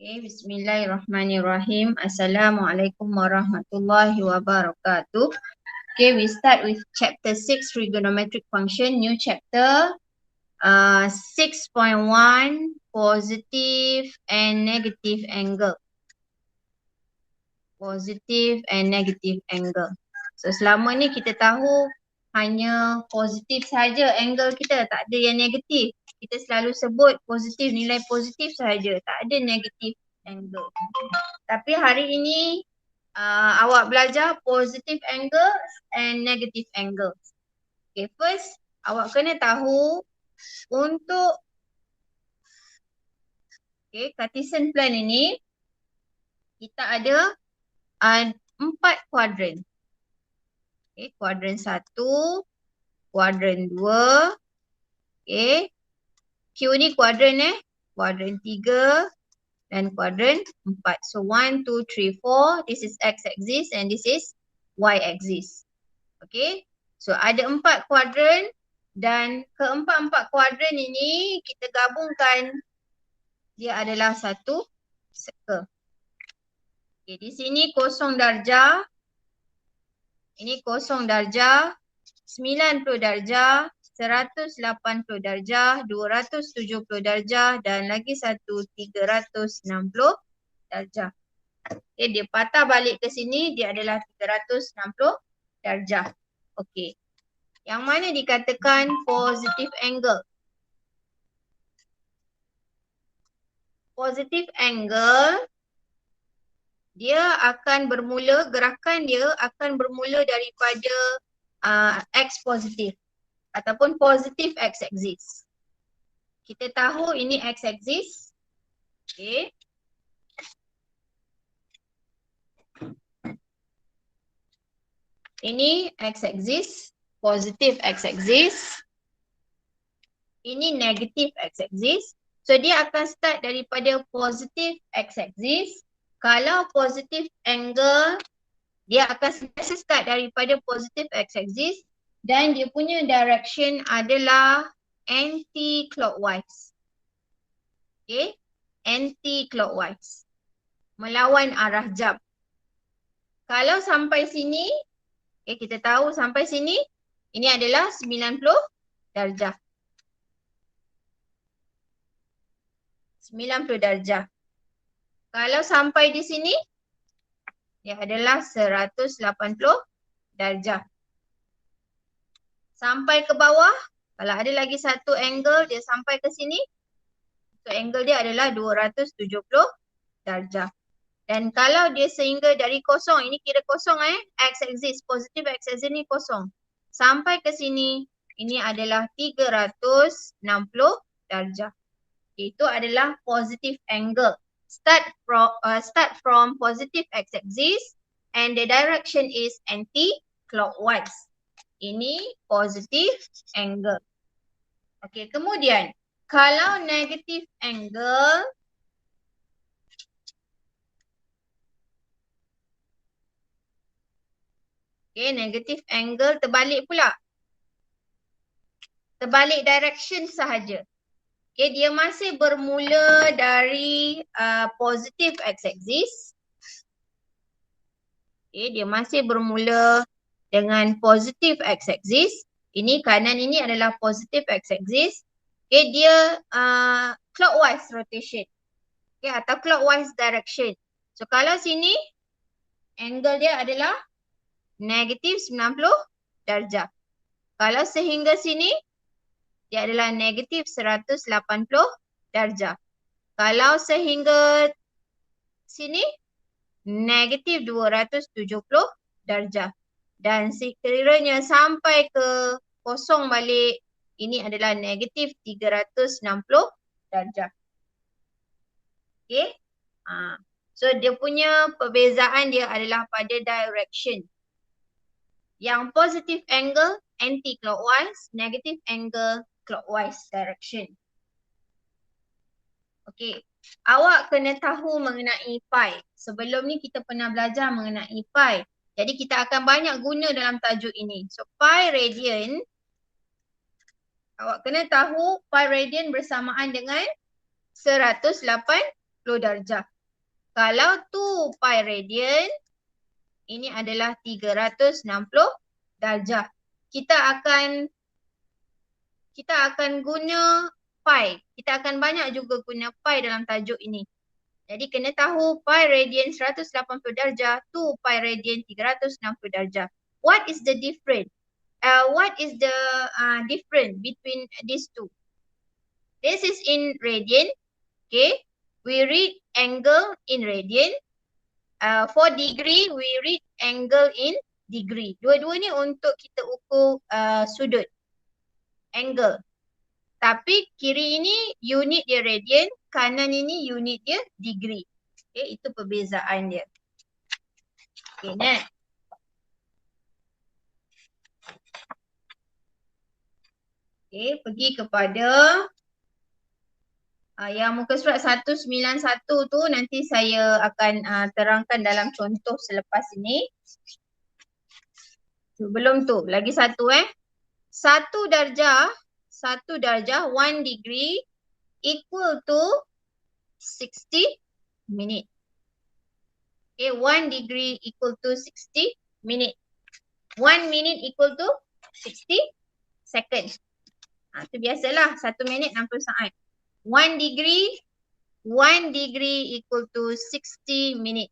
Okay, Bismillahirrahmanirrahim. Assalamualaikum warahmatullahi wabarakatuh. Okay, we start with chapter 6 trigonometric function, new chapter 6.1 positive and negative angle. Positive and negative angle. So selama ni kita tahu hanya positif saja angle kita, tak ada yang negatif. Kita selalu sebut positif, nilai positif saja, tak ada negatif angle. Tapi hari ini awak belajar positive angles and negative angles. Okay, first awak kena tahu untuk Cartesian plan ini kita ada 4 kuadran. Kuadran 1, kuadran 2, Q ni kuadran kuadran 3 dan kuadran 4. So 1, 2, 3, 4. This is x-axis and this is y-axis. Okay. So ada 4 kuadran dan keempat-empat kuadran ini kita gabungkan. Dia adalah satu circle. Okay, di sini kosong darjah. Ini kosong darjah, 90 darjah, 180 darjah, 270 darjah dan lagi satu 360 darjah. Okay, dia patah balik ke sini, dia adalah 360 darjah. Okey. Yang mana dikatakan positive angle? Positive angle dia akan bermula, gerakan dia akan bermula daripada x positif ataupun positive x-axis. Kita tahu ini x-axis. Okay. Ini x-axis, positive x-axis. Ini negative x-axis. So dia akan start daripada positive x-axis. Kalau positive angle, dia akan sentiasa start daripada positive x-axis dan dia punya direction adalah anti-clockwise. Okay, anti-clockwise. Melawan arah jam. Kalau sampai sini, kita tahu sampai sini, ini adalah 90 darjah. 90 darjah. Kalau sampai di sini, dia adalah 180 darjah. Sampai ke bawah, kalau ada lagi satu angle, dia sampai ke sini. So angle dia adalah 270 darjah. Dan kalau dia sehingga dari kosong, ini kira kosong x-axis, positive x-axis ni kosong. Sampai ke sini, ini adalah 360 darjah. Itu adalah positive angle. Start from positive x-axis and the direction is anti-clockwise. Ini positive angle. Okey, kemudian kalau negative angle, negative angle terbalik pula. Terbalik direction sahaja. Dia masih bermula dari positive x-axis. Dia masih bermula dengan positive x-axis. Ini kanan ini adalah positive x-axis. Dia clockwise rotation. Atau clockwise direction. So kalau sini, angle dia adalah negative 90 darjah. Kalau sehingga sini, dia adalah negatif 180 darjah. Kalau sehingga sini, negatif 270 darjah. Dan sekiranya sampai ke kosong balik, ini adalah negatif 360 darjah. Okay. So dia punya perbezaan dia adalah pada direction. Yang positive angle, anti-clockwise, negative angle, clockwise direction. Okey, awak kena tahu mengenai pi. Sebelum ni kita pernah belajar mengenai pi. Jadi kita akan banyak guna dalam tajuk ini. So pi radian, awak kena tahu pi radian bersamaan dengan 180 darjah. Kalau 2 pi radian, ini adalah 360 darjah. Kita akan guna pi. Kita akan banyak juga guna pi dalam tajuk ini. Jadi kena tahu pi radian 180 darjah, 2 pi radian 360 darjah. What is the difference? What is the difference between these two? This is in radian. Okay. We read angle in radian. For degree, we read angle in degree. Dua-dua ni untuk kita ukur sudut. Angle. Tapi kiri ini unit dia radian, kanan ini unit dia degree. Okay, itu perbezaan dia. Okay, next. Okay, pergi kepada yang muka surat 191 tu nanti saya akan terangkan dalam contoh selepas ini. Belum tu, lagi satu Satu darjah, 1 degree equal to 60 minute. Okay, 1 degree equal to 60 minute. 1 minute equal to 60 seconds. Itu biasalah, 1 minit 60 saat. 1 degree equal to 60 minute.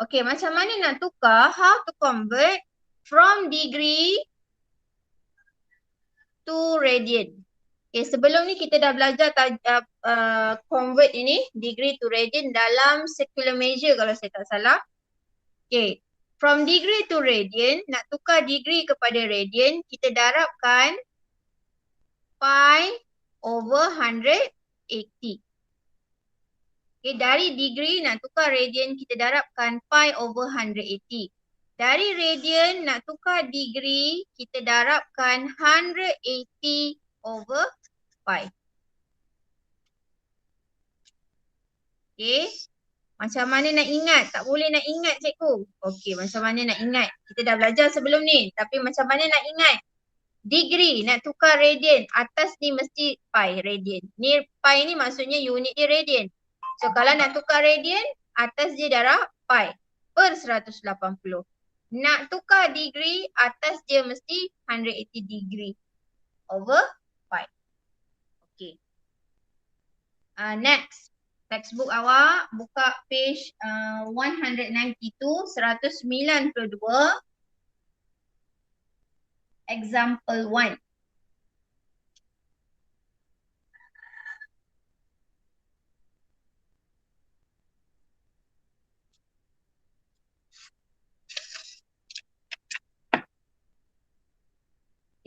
Okay, macam mana nak tukar? How to convert from degree to radian? Okay, sebelum ni kita dah belajar convert ini, degree to radian dalam circular measure kalau saya tak salah. Okay, from degree to radian, nak tukar degree kepada radian, kita darabkan pi over 180. Okay, dari degree nak tukar radian, kita darabkan pi over 180. Dari radian nak tukar degree, kita darabkan 180 over pi. Okay, macam mana nak ingat? Tak boleh nak ingat cikgu. Okay, macam mana nak ingat? Kita dah belajar sebelum ni, tapi macam mana nak ingat? Degree nak tukar radian, atas ni mesti pi radian. Ni pi ni maksudnya unit dia radian. So kalau nak tukar radian, atas dia darab pi per 180. Nak tukar degree, atas dia mesti 180 degree over pi. Okay. Next. Textbook awak buka page 192, 192. Example 1.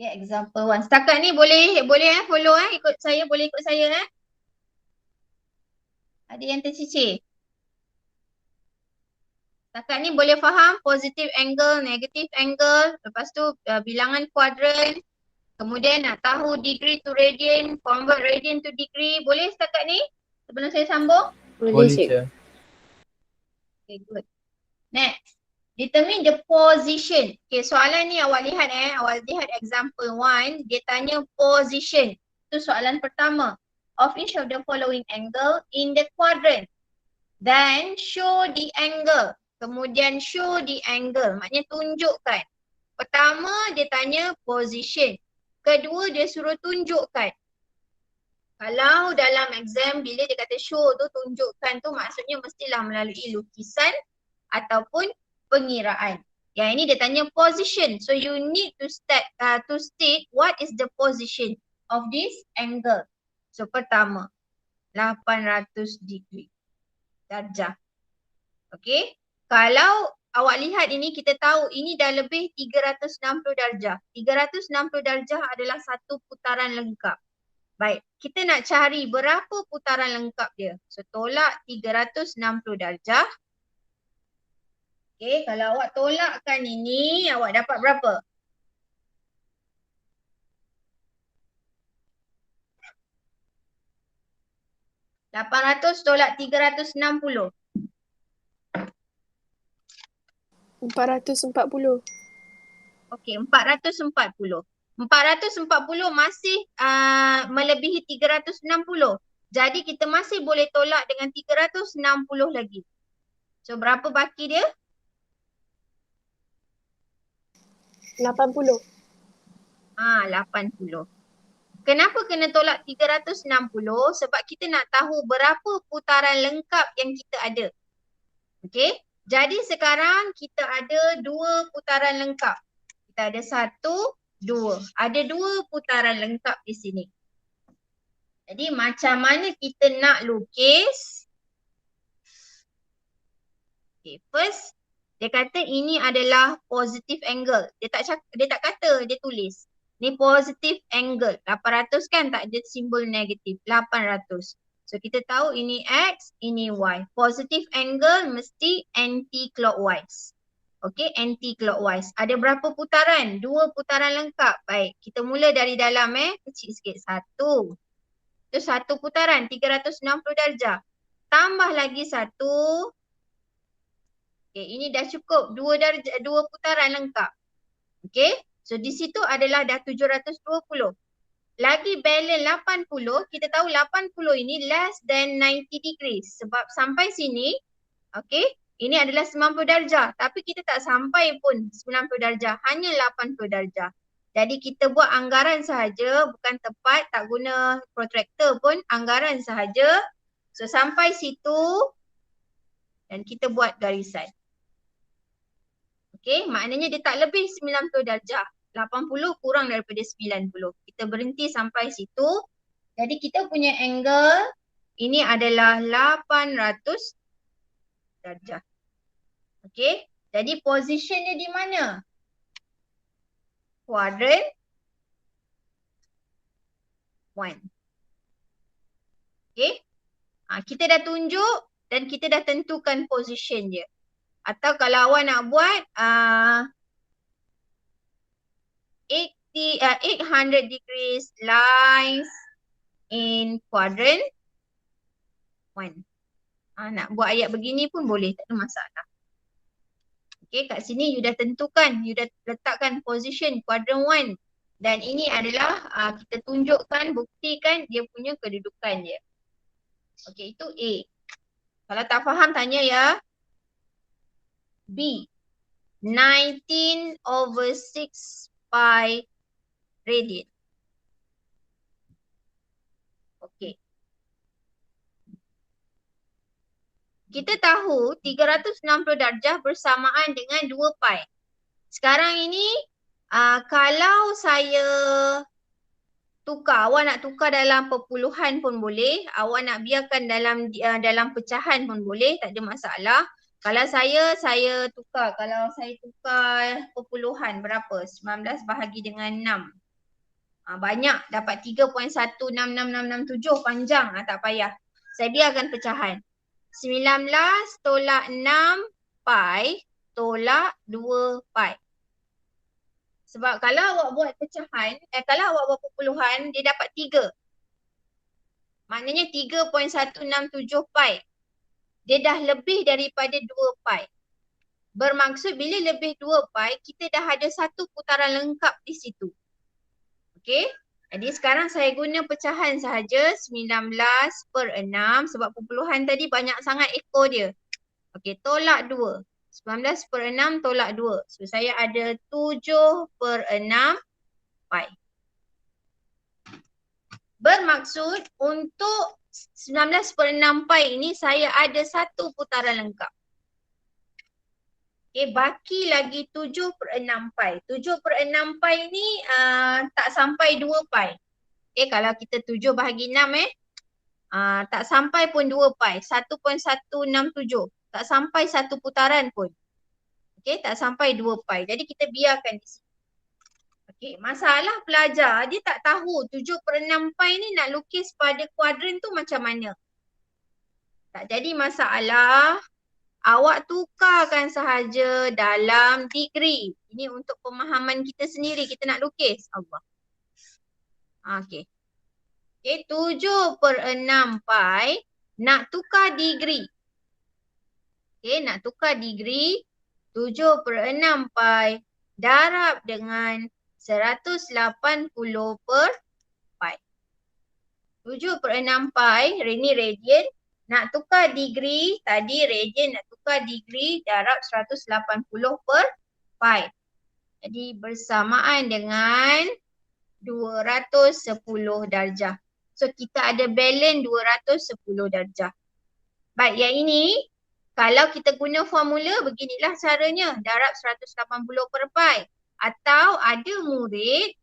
Ya, example 1. Setakat ni boleh follow ikut saya, boleh ikut saya Ada yang tercicir? Setakat ni boleh faham positive angle, negative angle, lepas tu bilangan kuadran, kemudian nak tahu degree to radian, convert radian to degree. Boleh setakat ni sebelum saya sambung? Boleh, Cik. Okay, good. Next. Determine the position. Okay, soalan ni awak lihat awak lihat example 1, dia tanya position. Itu soalan pertama. Of each of the following angle in the quadrant. Then show the angle. Kemudian show the angle. Maknanya tunjukkan. Pertama dia tanya position. Kedua dia suruh tunjukkan. Kalau dalam exam bila dia kata show tu, tunjukkan tu maksudnya mestilah melalui lukisan ataupun pengiraan. Yang ini dia tanya position. So you need to state what is the position of this angle. So pertama 800 degree darjah. Okay. Kalau awak lihat ini, kita tahu ini dah lebih 360 darjah. 360 darjah adalah satu putaran lengkap. Baik, kita nak cari berapa putaran lengkap dia. So tolak 360 darjah. Okay, kalau awak tolakkan ini, awak dapat berapa? $800 tolak 360. 440. Okey, 440. 440 masih melebihi 360. Jadi kita masih boleh tolak dengan 360 lagi. So berapa baki dia? 80. 80. Kenapa kena tolak 360? Sebab kita nak tahu berapa putaran lengkap yang kita ada. Okey. Jadi sekarang kita ada 2 putaran lengkap. Kita ada 1, 2. Ada 2 putaran lengkap di sini. Jadi macam mana kita nak lukis? Okay, first dia kata ini adalah positive angle. Dia tak kata, dia tulis. Ni positive angle. 800 kan tak ada simbol negatif. 800. So kita tahu ini X, ini Y. Positive angle mesti anti-clockwise. Okay, anti-clockwise. Ada berapa putaran? 2 putaran lengkap. Baik, kita mula dari dalam kecil sikit. 1. Itu 1 putaran, 360 darjah. Tambah lagi 1. Okay, ini dah cukup 2 putaran lengkap. Okay, so di situ adalah dah 720. Lagi balance 80, kita tahu 80 ini less than 90 degrees. Sebab sampai sini, okay, ini adalah 90 darjah. Tapi kita tak sampai pun 90 darjah, hanya 80 darjah. Jadi kita buat anggaran sahaja, bukan tepat, tak guna protractor pun, anggaran sahaja. So sampai situ dan kita buat garisan. Okay, maknanya dia tak lebih 90 darjah. 80 kurang daripada 90. Kita berhenti sampai situ. Jadi kita punya angle ini adalah 800 darjah. Okay, jadi position dia di mana? Quadrant 1. Okay, kita dah tunjuk dan kita dah tentukan position dia. Atau kalau awak nak buat 800 degrees lies in quadrant 1. Nak buat ayat begini pun boleh, tak ada masalah. Okay, kat sini you dah tentukan, you dah letakkan position quadrant 1. Dan ini adalah kita tunjukkan, buktikan dia punya kedudukan dia. Okay, itu A. Kalau tak faham tanya ya. B. 19/6 pi radian. Okey. Kita tahu 360 darjah bersamaan dengan 2 pi. Sekarang ini kalau saya tukar, awak nak tukar dalam perpuluhan pun boleh, awak nak biarkan dalam pecahan pun boleh, tak ada masalah. Kalau saya tukar, kalau saya tukar perpuluhan berapa? 19 bahagi dengan 6. Banyak, dapat 3.16667, panjang, tak payah. Saya biarkan pecahan. 19 tolak 6 pi tolak 2 pi. Sebab kalau awak buat pecahan, kalau awak buat perpuluhan, dia dapat 3. Maknanya 3.167 pi. Dia dah lebih daripada 2 pi. Bermaksud bila lebih 2 pi, kita dah ada 1 putaran lengkap di situ. Okey. Jadi sekarang saya guna pecahan sahaja 19/6 sebab perpuluhan tadi banyak sangat ekor dia. Okey, tolak 2. 19/6 tolak 2. So saya ada 7/6 pi. Bermaksud untuk 19/6 pi ini saya ada 1 putaran lengkap. Okay, baki lagi 7/6 pi. 7/6 pi ni tak sampai 2 pi. Okay, kalau kita 7 bahagi 6 tak sampai pun 2 pi. 1.167. Tak sampai 1 putaran pun. Okay, tak sampai 2 pi. Jadi kita biarkan di sini. Okay, masalah pelajar dia tak tahu 7/6 pi ni nak lukis pada kuadran tu macam mana. Tak jadi masalah. Awak tukarkan sahaja dalam degree. Ini untuk pemahaman kita sendiri. Kita nak lukis. Allah. Okay. Okay, 7/6 pi nak tukar degree. Okay, nak tukar degree. 7/6 pi darab dengan 180 per pi. 7/6 pi, ini radian. Nak tukar degree, tadi radian nak tukar degree darab 180 per pi. Jadi bersamaan dengan 210 darjah. So kita ada balance 210 darjah. Baik, yang ini kalau kita guna formula beginilah caranya, darab 180 per pi. Atau ada murid,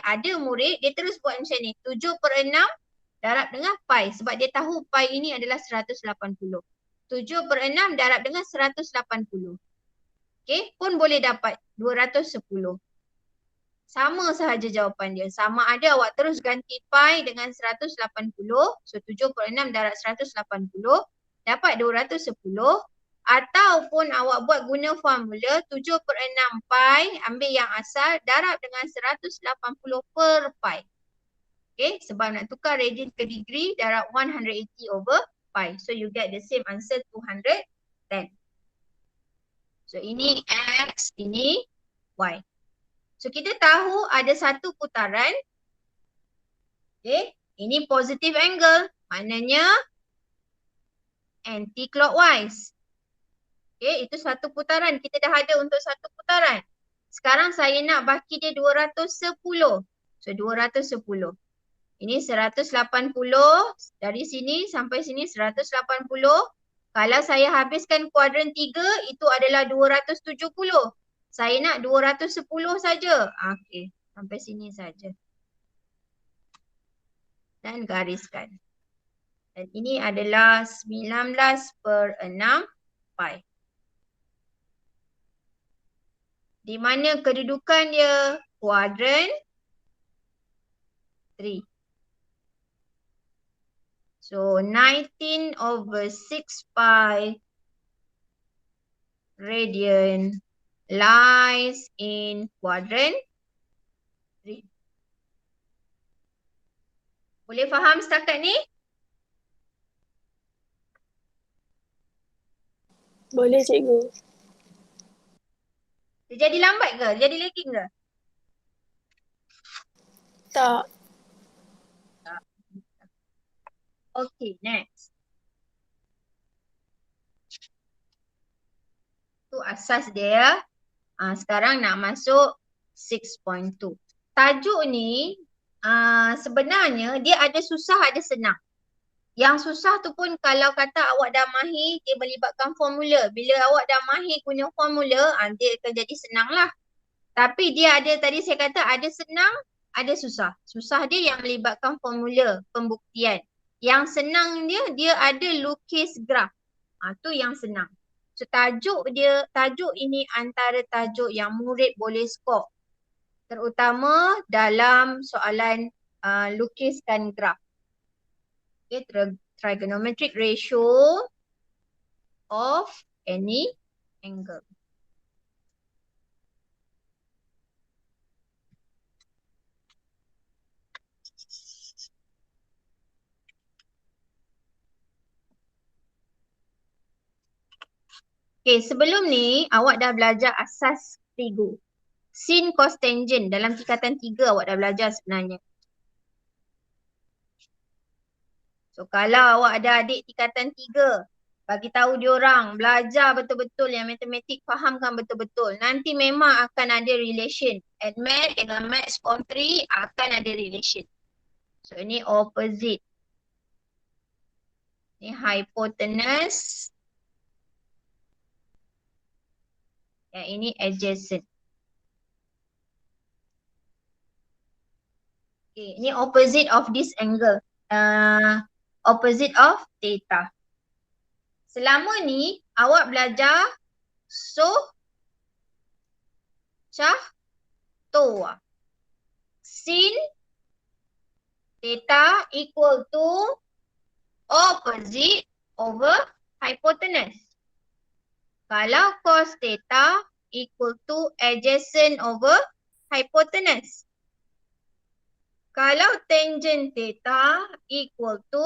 ada murid dia terus buat macam ni, 7/6 darab dengan pi sebab dia tahu pi ini adalah 180. 7/6 darab dengan 180. Pun boleh dapat 210. Sama sahaja jawapan dia. Sama ada awak terus ganti pi dengan 180. So 7/6 darab 180 dapat 210. Ataupun awak buat guna formula 7/6 pi, ambil yang asal, darab dengan 180 per pi. Sebab nak tukar radian ke degree, darab 180 over pi. So you get the same answer 210. So ini X, ini Y. So kita tahu ada satu putaran. Ini positive angle. Maknanya anti-clockwise. Itu satu putaran. Kita dah ada untuk satu putaran. Sekarang saya nak baki dia 210. So 210. Ini 180. Dari sini sampai sini 180. Kalau saya habiskan kuadran 3, itu adalah 270. Saya nak 210 saja. Okey, sampai sini saja. Dan gariskan. Dan ini adalah 19/6 pi. Di mana kedudukan dia? Kuadran 3. So 19/6 pi radian lies in quadrant 3. Boleh faham setakat ni? Boleh cikgu. Dia jadi lambat ke? Dia jadi lagging ke? Tak. Okay, next. Tu asas dia. Sekarang nak masuk 6.2. Tajuk ni sebenarnya dia ada susah ada senang. Yang susah tu pun kalau kata awak dah mahir, dia melibatkan formula. Bila awak dah mahir guna formula, dia akan jadi senang lah. Tapi dia ada, tadi saya kata ada senang, ada susah. Susah dia yang melibatkan formula, pembuktian. Yang senang dia ada lukis graf. Tu yang senang. So tajuk ini antara tajuk yang murid boleh skor. Terutama dalam soalan lukiskan graf. Trigonometric ratio of any angle. Sebelum ni awak dah belajar asas trigo. Sin, cos, tangent dalam tingkatan 3 awak dah belajar sebenarnya. So kalau awak ada adik tingkatan 3, bagi tahu diorang belajar betul-betul yang matematik, fahamkan betul-betul. Nanti memang akan ada relation. Admat dengan maths form 3 akan ada relation. So ini opposite. Ini hypotenuse. Yang ini adjacent. Ini opposite of this angle. Opposite of theta. Selama ni awak belajar toa. Sin theta equal to opposite over hypotenuse. Kalau cos theta equal to adjacent over hypotenuse. Kalau tangent theta equal to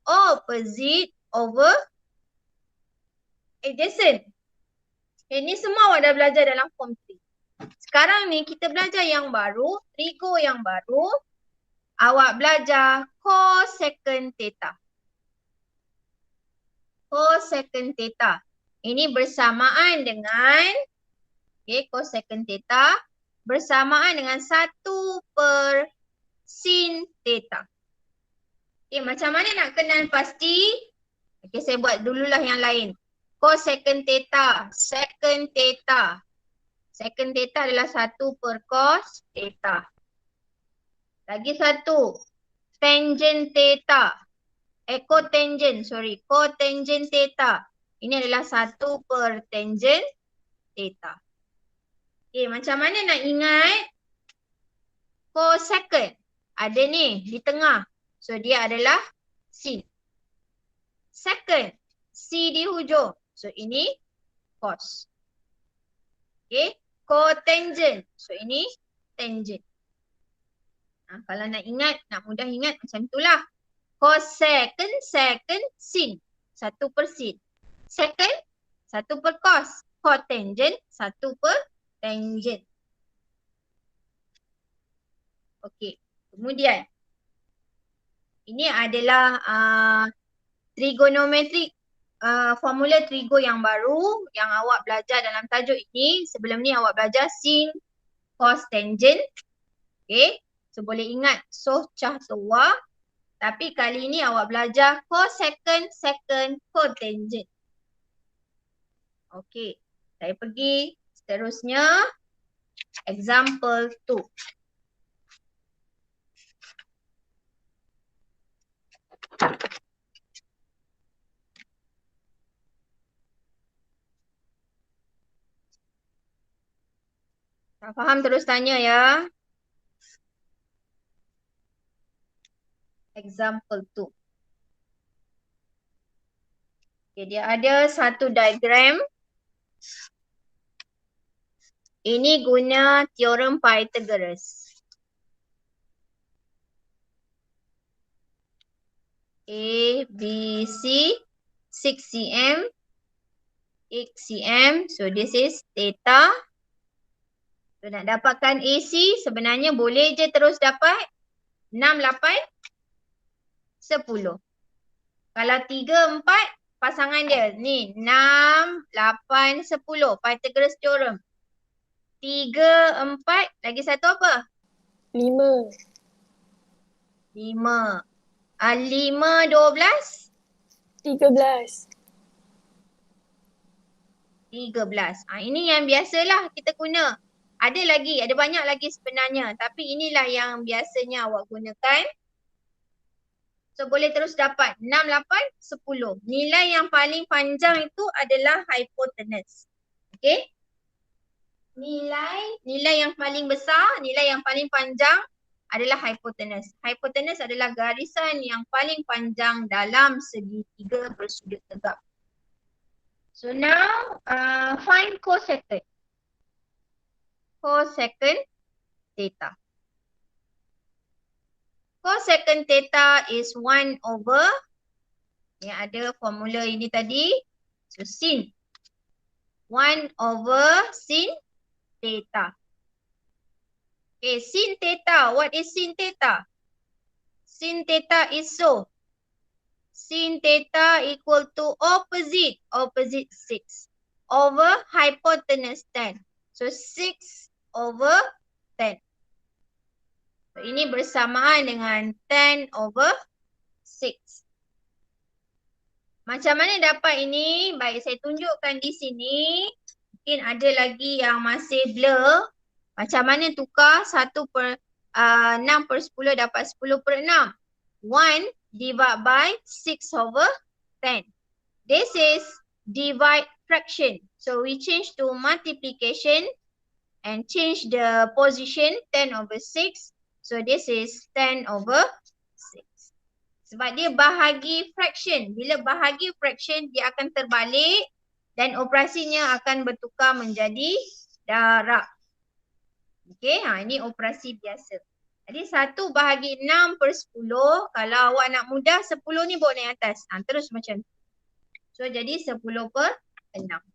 opposite over adjacent. Ini semua awak dah belajar dalam form 3. Sekarang ni kita belajar yang baru, trigo yang baru. Awak belajar cosecant theta. cosecant theta. Ini bersamaan dengan, cosecant theta bersamaan dengan 1/sin theta. Macam mana nak kenal pasti? Saya buat dululah yang lain. Cosecant theta, secant theta. Secant theta adalah 1/cos theta. Lagi satu, tangent theta. Cotangent theta. Ini adalah 1/tangent theta. Macam mana nak ingat? Cosecant. Ada ni di tengah. So dia adalah sin. Second, C di hujung. So ini cos. Cotangent. So ini tangent. Kalau nak ingat, nak mudah ingat macam itulah. Cosecant, second, sin. 1/sin. Second, 1/cos. Cotangent, 1/tangent. Kemudian ini adalah trigonometrik, formula trigo yang baru yang awak belajar dalam tajuk ini. Sebelum ni awak belajar sin, cos, tangent. So boleh ingat soh, cah, tua. Tapi kali ini awak belajar cosecant, secant, cotangent. Saya pergi seterusnya. Example 2. Tak faham terus tanya ya. Example 2. Dia ada satu diagram. Ini guna teorem Pythagoras. A, B, C, 6 cm, 8 cm. So this is theta. So nak dapatkan AC sebenarnya boleh je terus dapat 6, 8, 10. Kalau 3, 4 pasangan dia. Ni 6, 8, 10. Pythagoras theorem. 3, 4. Lagi satu apa? 5. 5. 5, 12. 13. 13. Ini yang biasalah kita guna. Ada banyak lagi sebenarnya. Tapi inilah yang biasanya awak gunakan. So boleh terus dapat 6, 8, 10. Nilai yang paling panjang itu adalah hypotenuse. Nilai yang paling besar, nilai yang paling panjang adalah hypotenuse. Hypotenuse adalah garisan yang paling panjang dalam segitiga bersudut tegak. So now find cosecant. Cosecant theta. Cosecant theta is 1 over, yang ada formula ini tadi. So sin. 1 over sin theta. Sin theta. What is sin theta? Sin theta is so. Sin theta equal to opposite 6 over hypotenuse 10. So 6 over 10. So ini bersamaan dengan 10 over 6. Macam mana dapat ini? Baik, saya tunjukkan di sini. Mungkin ada lagi yang masih blur. Macam mana tukar 6/10 dapat 10/6. 1 divide by 6 over 10. This is divide fraction. So we change to multiplication and change the position 10 over 6. So this is 10 over 6. Sebab dia bahagi fraction. Bila bahagi fraction dia akan terbalik dan operasinya akan bertukar menjadi darab. Ini operasi biasa. Jadi 1 bahagi 6/10. Kalau awak nak mudah 10 ni bawa naik atas. Terus macam tu. So jadi 10/6.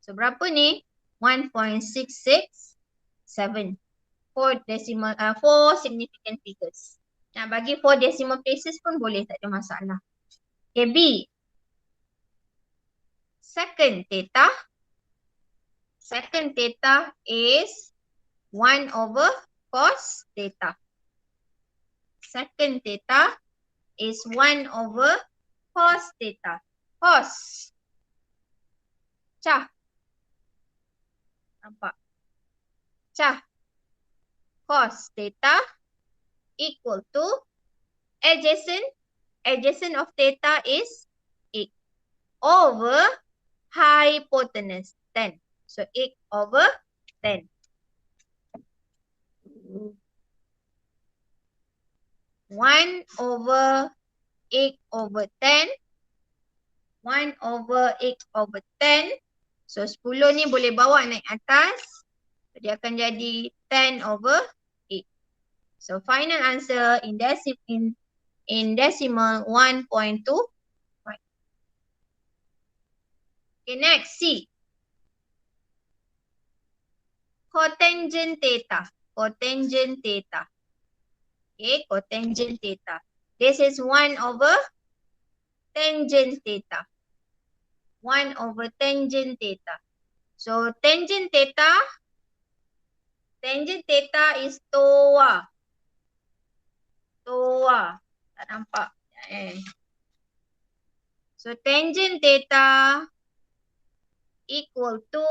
So berapa ni? 1.667. 4 significant figures. Nak bagi 4 decimal places pun boleh, tak ada masalah. B. second theta. Second theta is 1 over cos theta. Second theta is 1 over cos theta. Cos. Cah. Nampak? Cah. Cos theta equal to adjacent. Adjacent of theta is 8 over hypotenuse 10. So 8 over 10. 1 over 8 over 10. 1 over 8 over 10. So 10 ni boleh bawa naik atas. So, dia akan jadi 10 over 8. So final answer in decimal 1.2. Okay, next C. Cotangent theta. Cotangent theta. Okay, cotangent theta. This is 1 over tangent theta. 1 over tangent theta. So tangent theta is TOA. TOA. Tak nampak. So tangent theta equal to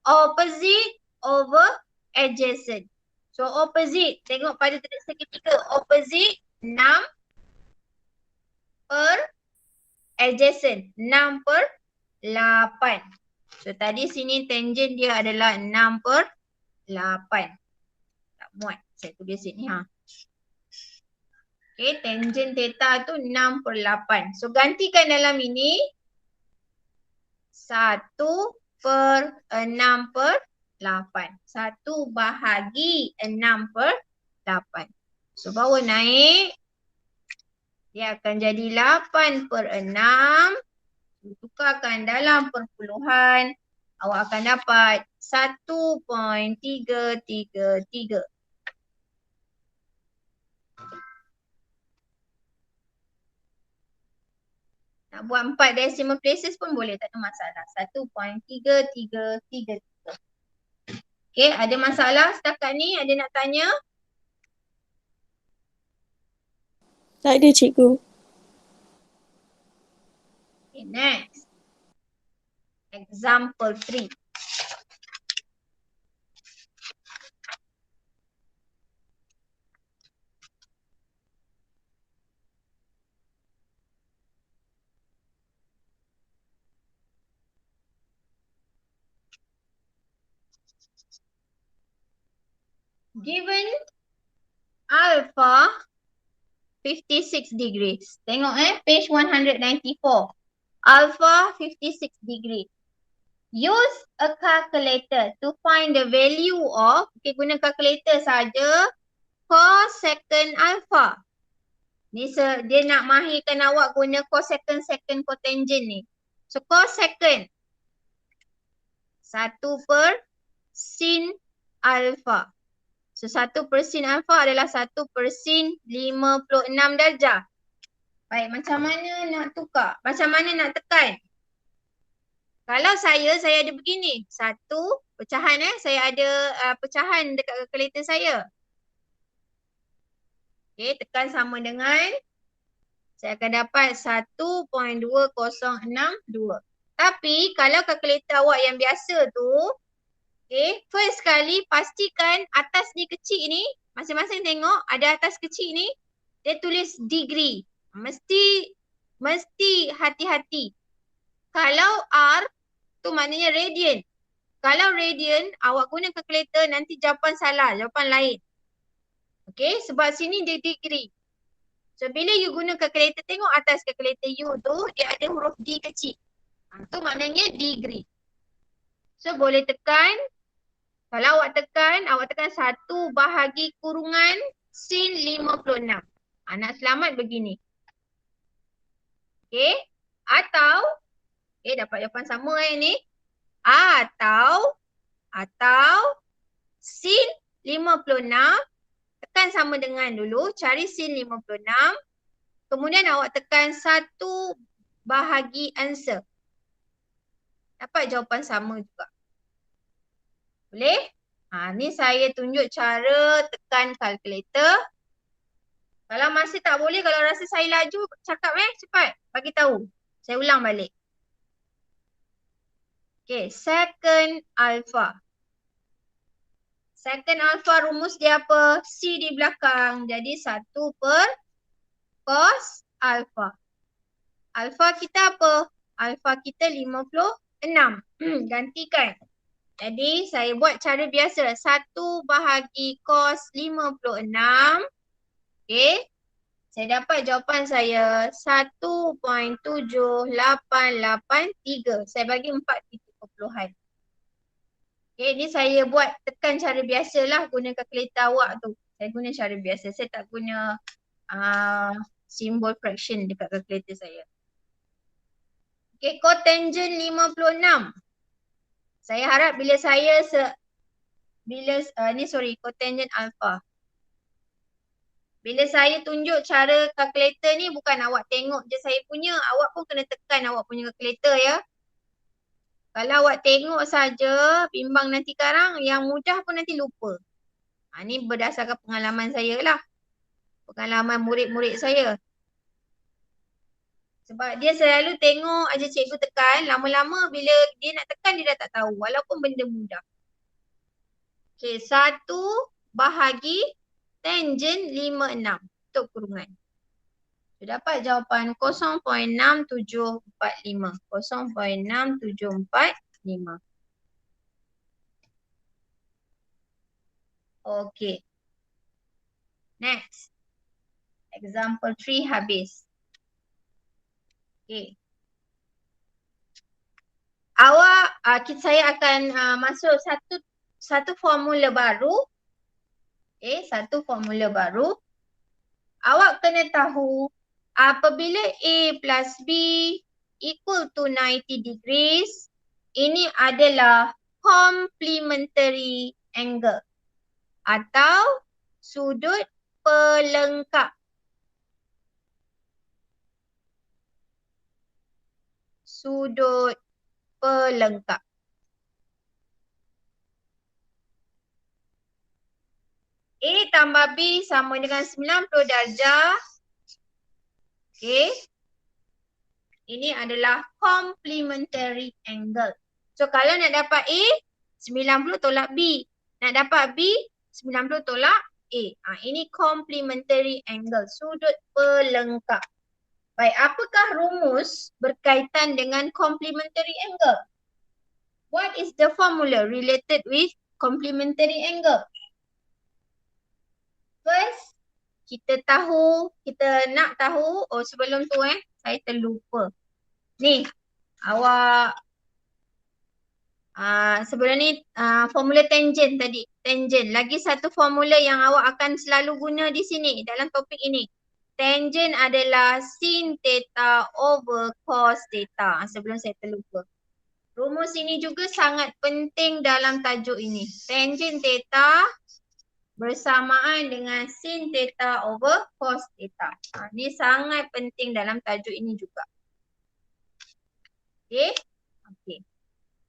opposite over adjacent. So opposite, tengok pada segitiga. Opposite 6 per adjacent 6 per 8. So tadi sini tangent dia adalah 6 per 8. Tak muat saya tulis sini ha. Okay, tangent theta tu 6 per 8. So gantikan dalam ini 1 per 6 per 8. 1 bahagi 6 per 8. So bawa naik. Dia akan jadi 8 per 6. Tukarkan dalam perpuluhan. Awak akan dapat 1.333. Nak buat 4 decimal places pun boleh, tak ada masalah. 1.3333. Okay, ada masalah setakat ni? Ada nak tanya? Tak ada cikgu. Okay, next. Example 3. Given alpha 56 degrees. Tengok page 194. Alpha 56 degree. Use a calculator to find the value of, okay, guna calculator saja, cosecant alpha. Ni dia nak mahirkan awak guna cosecant cotangent ni. So cosecant 1 per sin alpha. So 1 per sin alpha adalah 1 per sin 56 darjah. Baik, macam mana nak tukar? Macam mana nak tekan? Kalau saya ada begini. 1 pecahan saya ada pecahan dekat kalkulator saya. Okay, tekan sama dengan, saya akan dapat 1.2062. Tapi kalau kalkulator awak yang biasa tu, okay, first kali pastikan atas ni kecil ni, masing-masing tengok ada atas kecil ni, dia tulis degree. Mesti hati-hati. Kalau R tu maknanya radian. Kalau radian, awak guna kalkulator nanti jawapan salah, jawapan lain. Okay, sebab sini dia degree. So bila you guna kalkulator, tengok atas kalkulator you tu, dia ada huruf D kecil. Tu maknanya degree. So boleh tekan. Kalau awak tekan 1 bahagi kurungan sin 56. Nak selamat begini. Okay. Atau, okay, dapat jawapan sama ni. Atau sin 56. Tekan sama dengan dulu. Cari sin 56. Kemudian awak tekan 1 bahagi answer. Dapat jawapan sama juga. Boleh? Ni saya tunjuk cara tekan kalkulator. Kalau masih tak boleh, kalau rasa saya laju, cakap cepat. Bagi tahu. Saya ulang balik. Okay, second alpha. Second alpha rumus dia apa? C di belakang. Jadi 1 per cos alpha. Alpha kita apa? Alpha kita 56. Gantikan. Jadi saya buat cara biasa. 1 bahagi cos 56. Okay. Saya dapat jawapan saya 1.7883. Saya bagi 4 titik perpuluhan. Okay, ni saya buat tekan cara biasalah guna kalkulator awak tu. Saya guna cara biasa. Saya tak guna simbol fraction dekat kalkulator saya. Okay, cotangent 56. Saya harap bila saya cotangent alpha. Bila saya tunjuk cara kalkulator ni bukan awak tengok je saya punya, awak pun kena tekan awak punya kalkulator ya. Kalau awak tengok saja bimbang nanti karang, yang mudah pun nanti lupa. Ni berdasarkan pengalaman saya lah. Pengalaman murid-murid saya. Sebab dia selalu tengok aja cikgu tekan, lama-lama bila dia nak tekan dia dah tak tahu walaupun benda mudah. Okay, 1 bahagi tangent 56 untuk kurungan. So, dapat jawapan 0.6745. 0.6745. Okay. Next. Example 3 habis. Okay. Saya akan masuk satu formula baru. Okay, satu formula baru. Awak kena tahu apabila A plus B equal to 90 degrees, ini adalah complementary angle atau sudut pelengkap. Sudut pelengkap. A tambah B sama dengan 90 darjah. Okay. Ini adalah complementary angle. So kalau nak dapat A, 90 tolak B. Nak dapat B, 90 tolak A. Ini complementary angle, sudut pelengkap. Baik, apakah rumus berkaitan dengan complementary angle? What is the formula related with complementary angle? First, kita nak tahu, sebelum tu saya terlupa. Ni, awak sebelum ni formula tangent tadi. Tangent. Lagi satu formula yang awak akan selalu guna di sini dalam topik ini. Tangent adalah sin theta over cos theta. Sebelum saya terlupa. Rumus ini juga sangat penting dalam tajuk ini. Tangent theta bersamaan dengan sin theta over cos theta. Ini sangat penting dalam tajuk ini juga. Okay. Okay.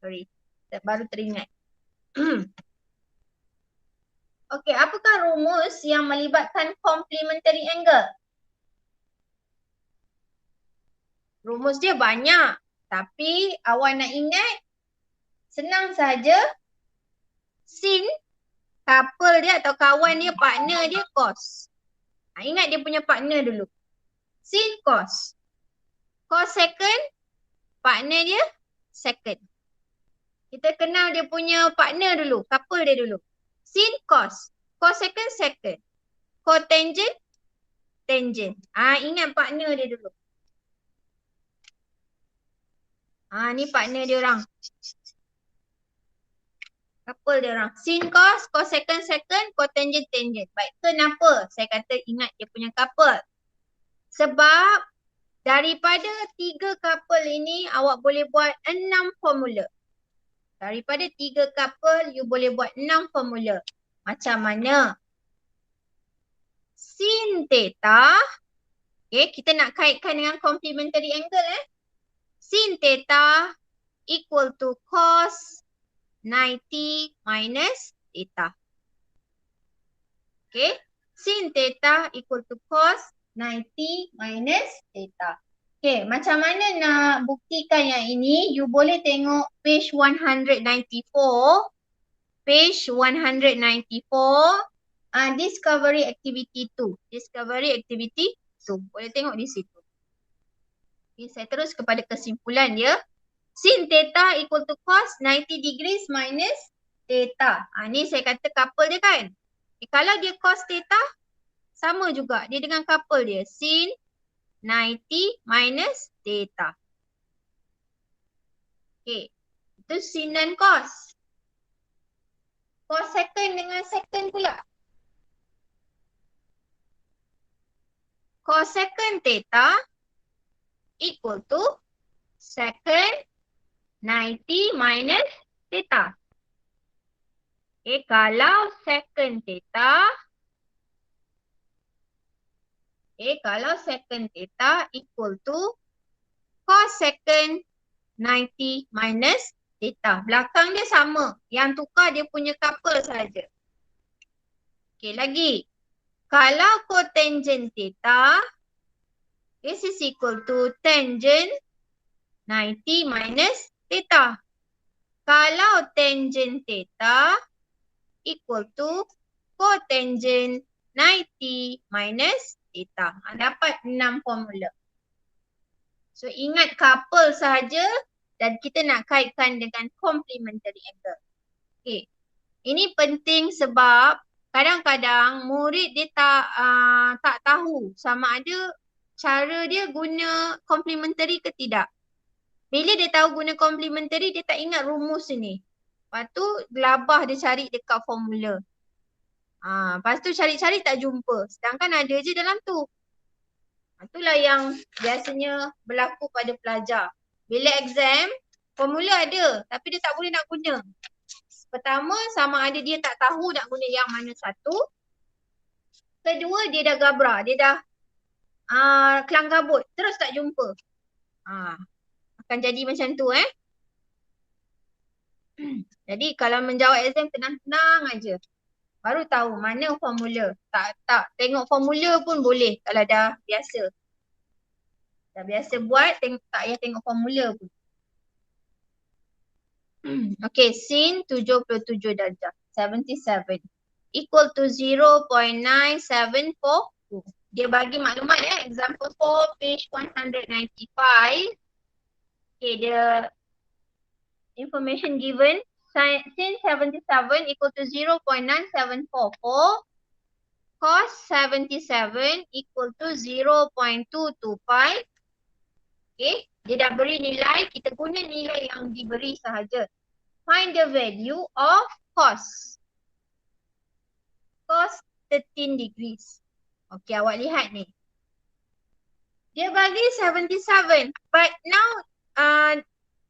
Sorry. Baru teringat. Okay, apakah rumus yang melibatkan complementary angle? Rumus dia banyak. Tapi awak nak ingat, senang saja. Sin, couple dia atau kawan dia, partner dia cos. Ingat dia punya partner dulu. Sin cos. Cos second, partner dia second. Kita kenal dia punya partner dulu, couple dia dulu. Sin cos. Cos second, second. Cotangent, tangent. Ingat partner dia dulu. Ni partner dia orang. Couple dia orang. Sin cos, cos second, second, cotangent, tangent. Baik, kenapa saya kata ingat dia punya couple? Sebab daripada 3 couple ini awak boleh buat 6 formula. Daripada 3 couple, you boleh buat 6 formula. Macam mana? Sin theta Okay, kita nak kaitkan dengan complementary angle Sin theta equal to cos 90 minus theta. Okay, sin theta equal to cos 90 minus theta. Okay, macam mana nak buktikan yang ini? You boleh tengok page 194. Page 194. Discovery activity 2. Discovery activity 2. Boleh tengok di situ. Okay, saya terus kepada kesimpulan dia. Sin theta equal to cos 90 degrees minus theta. Ni saya kata couple dia kan. Kalau dia cos theta, sama juga. Dia dengan couple dia. Sin 90 minus theta. Okay. Itu sin dan cos. Cos second dengan second pula. Cos second theta equal to second 90 minus theta. Okay, kalau second theta, equal to cos second 90 minus theta. Belakang dia sama. Yang tukar dia punya couple saja. Okay, lagi. Kalau cotangent theta, this is equal to tangent 90 minus theta. Kalau tangent theta equal to cotangent 90 minus theta. Dapat 6 formula. So ingat couple sahaja dan kita nak kaitkan dengan complementary angle. Okay. Ini penting sebab kadang-kadang murid dia tak tahu sama ada cara dia guna complementary ke tidak. Bila dia tahu guna complementary, dia tak ingat rumus ni. Lepas tu gelabah dia cari dekat formula. Lepas tu cari-cari tak jumpa. Sedangkan ada je dalam tu. Itulah yang biasanya berlaku pada pelajar. Bila exam, formula ada tapi dia tak boleh nak guna. Pertama, sama ada dia tak tahu nak guna yang mana satu. Kedua, dia dah gabra. Dia dah kelang kabut. Terus tak jumpa. Akan jadi macam tu Jadi kalau menjawab exam tenang-tenang aja. Baru tahu mana formula. Tak tengok formula pun boleh kalau dah biasa. Dah biasa buat, tak payah tengok formula pun. Okay, sin 77 darjah. 77. Equal to 0.9742. Dia bagi maklumat example 4, page 195. Okay, the information given. Sin 77 equal to 0.9744. Cos 77 equal to 0.225. Okay, dia dah beri nilai, kita guna nilai yang diberi sahaja. Find the value of cos. Cos 13 degrees. Okay, awak lihat ni. Dia bagi 77. But now,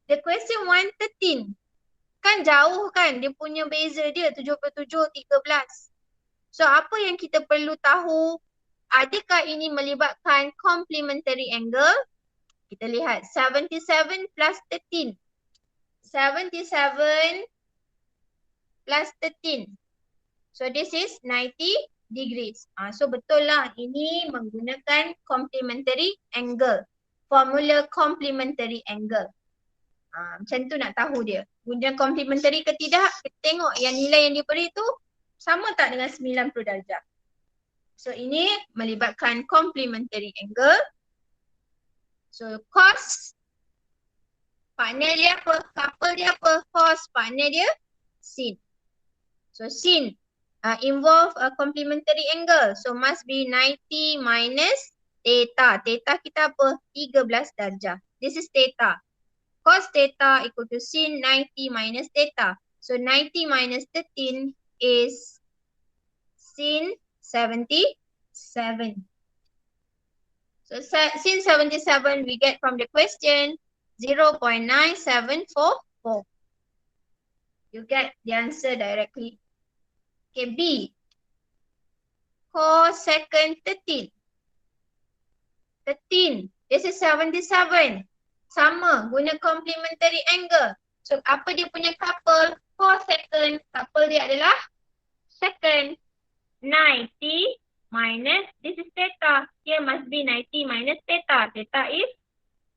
the question 113. Kan jauh kan dia punya beza dia 77-13. So apa yang kita perlu tahu, adakah ini melibatkan complementary angle? Kita lihat 77 plus 13. 77 plus 13. So this is 90 degrees. So betul lah ini menggunakan complementary angle. Formula complementary angle. Macam tu nak tahu dia. Guna complementary ke tidak, kita tengok yang nilai yang diberi tu sama tak dengan 90 darjah. So ini melibatkan complementary angle. So cos, partner dia apa? Couple dia apa? Cos, partner dia sin. So sin involve a complementary angle. So must be 90 minus theta. Theta kita apa? 13 darjah. This is theta. Cos theta equal to sin 90 minus theta. So 90 minus 13 is sin 77. So sin 77 we get from the question 0.9744. You get the answer directly. Okay, B. Cos second 13. 13. This is 77. Sama, guna complementary angle. So apa dia punya couple? Cosecant. Couple dia adalah second. 90 minus, this is theta. Here must be 90 minus theta. Theta is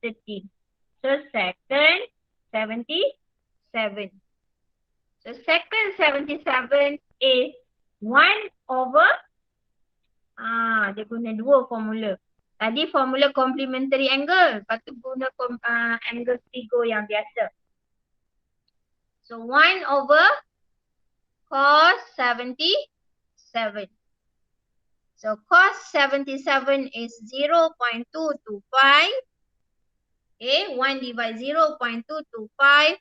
13. So second 77. So second 77 is 1 over, dia guna dua formula. Tadi formula complementary angle. Lepas tu guna angle trigo yang biasa. So 1 over cos 77. So cos 77 is 0.225. Okay, 1 divide 0.225.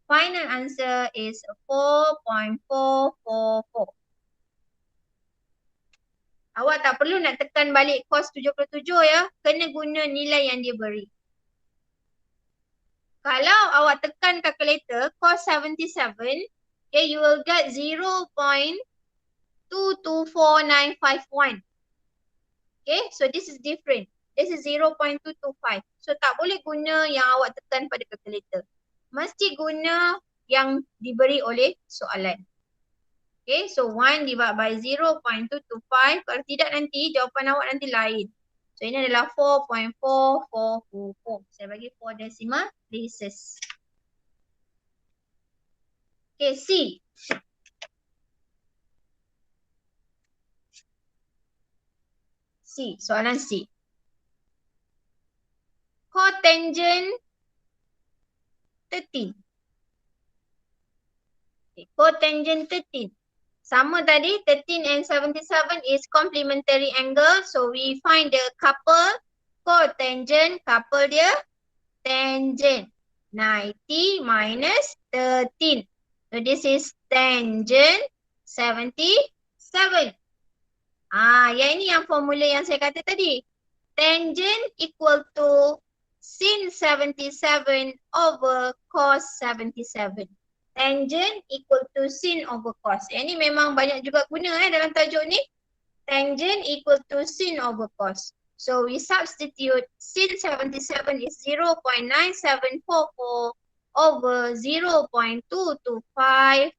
Final answer is 4.444. Awak tak perlu nak tekan balik cos 77 ya. Kena guna nilai yang dia beri. Kalau awak tekan calculator cos 77, okay, you will get 0.224951. Okay, so this is different. This is 0.225. So tak boleh guna yang awak tekan pada calculator. Mesti guna yang diberi oleh soalan. Okay, so 1 divided by 0.225. Kalau tidak nanti jawapan awak nanti lain. So ini adalah 4.4444. Saya bagi 4 decimal places. Okay, C. C, soalan C. Cotangent 13. Okay, cotangent 13. Sama tadi, 13 and 77 is complementary angle. So we find the couple, cotangent, couple dia, tangent. 90 minus 13. So this is tangent 77. Yang ini yang formula yang saya kata tadi. Tangent equal to sin 77 over cos 77. Tangent equal to sin over cos. Yang ni memang banyak juga guna dalam tajuk ni. Tangent equal to sin over cos. So we substitute sin 77 is 0.9744 over 0.225.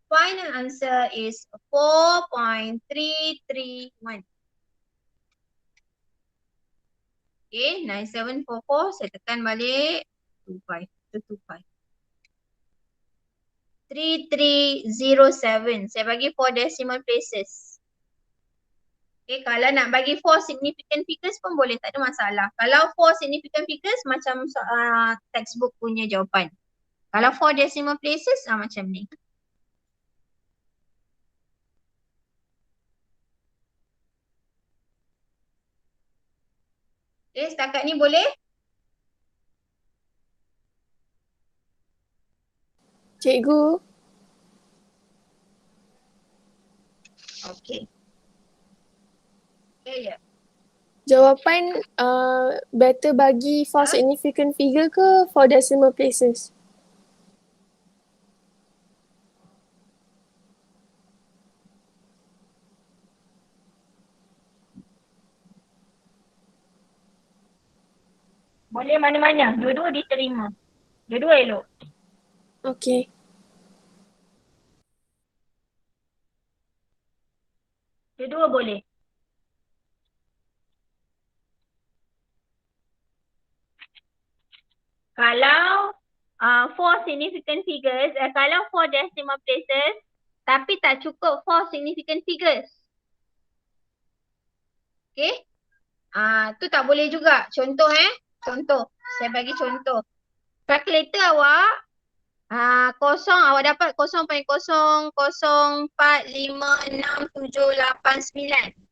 Final answer is 4.331. Okay, 9744 saya tekan balik 225. 3307. Saya bagi 4 decimal places. Okay, kalau nak bagi 4 significant figures pun boleh, tak ada masalah. Kalau 4 significant figures macam textbook punya jawapan. Kalau 4 decimal places macam ni. Okay, setakat ni boleh? Cikgu. Okay. Okay, ya. Jawapan better bagi 4 significant figure ke 4 decimal places? Boleh mana-mana. Dua-dua diterima. Dua-dua elok. Okay. Dua-dua boleh. Kalau 4 significant figures, kalau 4 decimal places, tapi tak cukup 4 significant figures. Okay? Tu tak boleh juga. Contoh Contoh. Saya bagi contoh. Calculator awak, kosong awak dapat 0.00456789.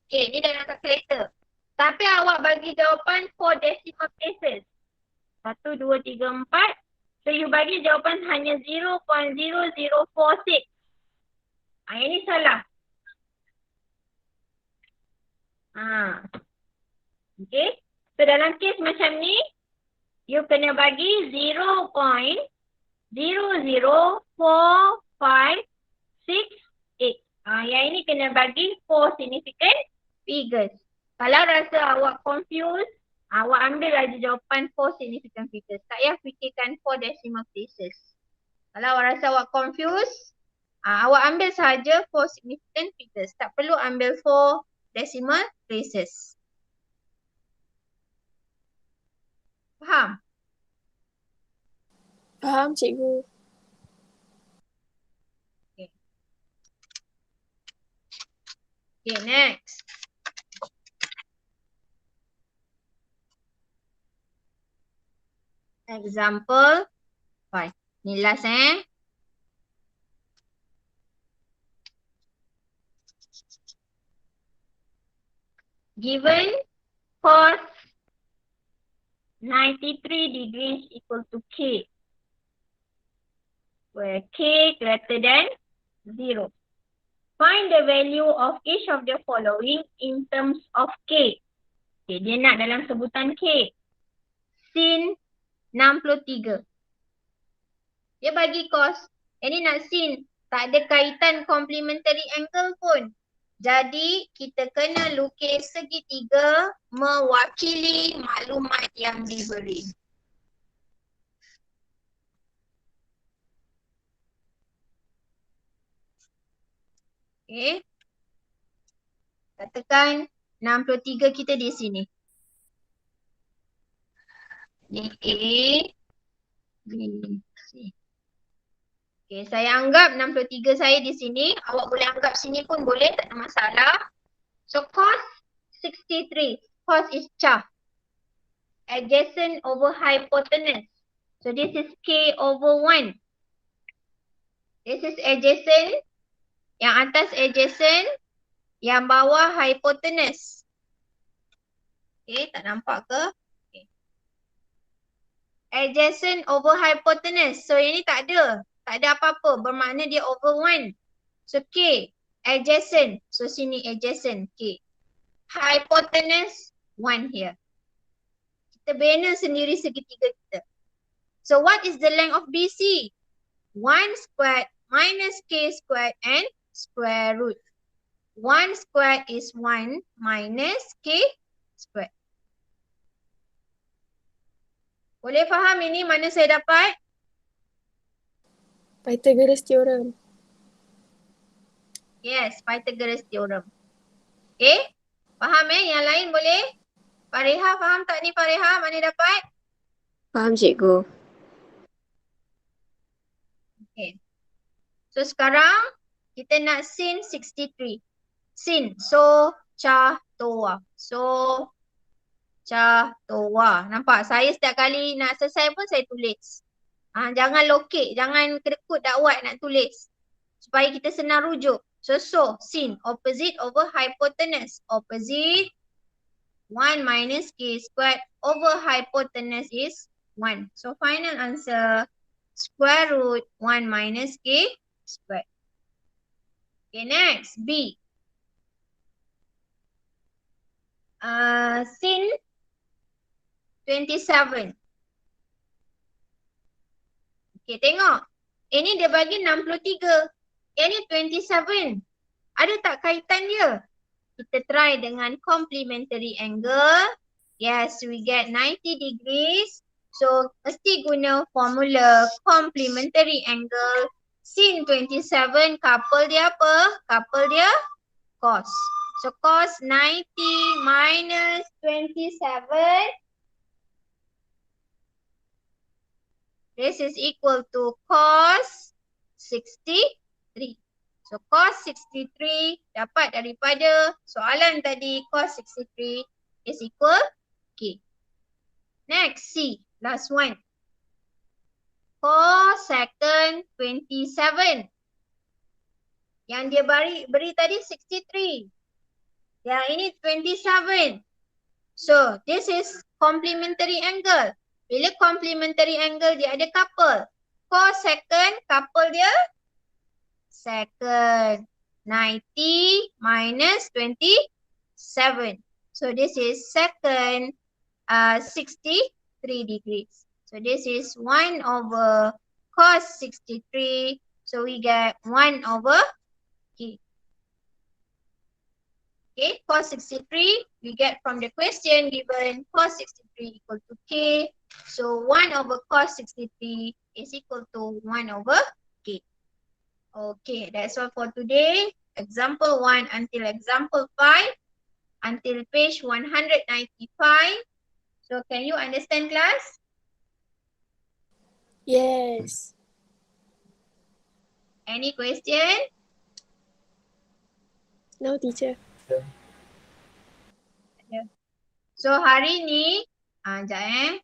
Okay, ni dalam calculator. Tapi awak bagi jawapan 4 decimal places. 1, 2, 3, 4. So you bagi jawapan hanya 0.0046. Yang ni salah. Okay. So dalam kes macam ni, you kena bagi 0.004568. Yang ini kena bagi 4 significant figures. Kalau rasa awak confused, Awak ambil aja jawapan 4 significant figures. Tak payah fikirkan 4 decimal places. Kalau awak rasa awak confused, awak ambil sahaja 4 significant figures. Tak perlu ambil 4 decimal places. Faham? Faham cikgu. Okay. Okay, next. Example 5. Ni last Given cos 93 degrees equal to K, where K greater than 0. Find the value of each of the following in terms of K. Okay, dia nak dalam sebutan K. Sin 63. Dia bagi cos. Ini nak sin. Tak ada kaitan complementary angle pun. Jadi kita kena lukis segitiga mewakili maklumat yang diberi. Okay. Katakan 63 kita di sini. Ni A, B, C. Okay, saya anggap 63 saya di sini. Awak boleh anggap sini pun boleh, tak ada masalah. So cos 63. Cos is char. Adjacent over hypotenuse. So this is K over 1. This is adjacent. Yang atas adjacent. Yang bawah hypotenuse. Okay, tak nampak ke? Okay. Adjacent over hypotenuse. So ini tak ada. Tak ada apa-apa. Bermakna dia over 1. So K. Adjacent. So sini adjacent K. Hypotenuse 1 here. Kita bina sendiri segitiga kita. So what is the length of BC? 1 squared minus K squared and square root. 1 squared is 1 minus K squared. Boleh faham ini mana saya dapat? Pythagoras theorem. Yes, Pythagoras theorem. Okay? Faham Yang lain boleh? Fareha faham tak ni Fareha? Mana dapat? Faham cikgu. Okay. So sekarang kita nak sin 63. Sin. So cha toa. So cha toa. Nampak? Saya setiap kali nak selesai pun saya tulis. Jangan lokek. Jangan kedekut dakwat nak tulis. Supaya kita senang rujuk. So sin. Opposite over hypotenuse. Opposite 1 minus K squared over hypotenuse is 1. So final answer square root 1 minus K squared. Okay, next B. Sin 27. Okay, tengok. Ini dia bagi 63. Yang ni 27. Ada tak kaitan dia? Kita try dengan complementary angle. Yes, we get 90 degrees. So, mesti guna formula complementary angle. Sin 27, couple dia apa? Couple dia cos. So, cos 90 minus 27. This is equal to cos 63. So cos 63 dapat daripada soalan tadi, cos 63 is equal K. Next C, last one. Cos secant 27. Yang dia beri tadi 63. Yang ini 27. So this is complementary angle. Bila complementary angle dia ada couple. Cos secant, couple dia secant. 90 minus 27. So this is secant 63 degrees. So this is 1 over cos 63. So we get 1 over K. Okay, cos 63, we get from the question given cos 63 equal to K. So 1 over cos 63 is equal to 1 over K. Okay, that's all for today. Example 1 until example 5, until page 195. So can you understand, class? Yes. Any question? No, teacher. So hari ni, sekejap